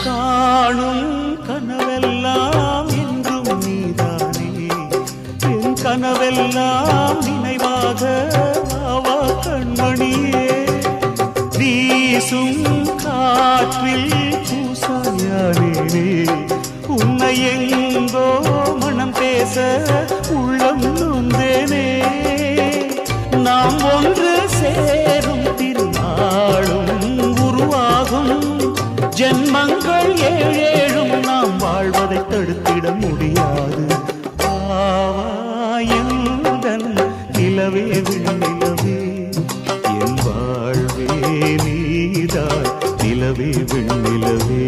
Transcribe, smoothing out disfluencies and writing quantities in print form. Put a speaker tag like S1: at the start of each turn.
S1: காணும் கனவெல்லாம் என்றும் நீதானே என் கனவெல்லாம் நினைவாக ஆவா கண்மணியே வீசும் காற்றில் பூசாயானே உன்னை எங்கோ மனம் பேச உள்ளம் நொந்தேனே நாம் ஒன்று சேரும் திருநாளும் உருவாகும் ஜென்மங்கள் ஏழேழும் நாம் வாழ்வதை தடுத்திட முடியாது ஆவாயுடன் நிலவே விண்ணிலவே என் வாழ்வே நீதாய் நிலவே விண்ணிலவே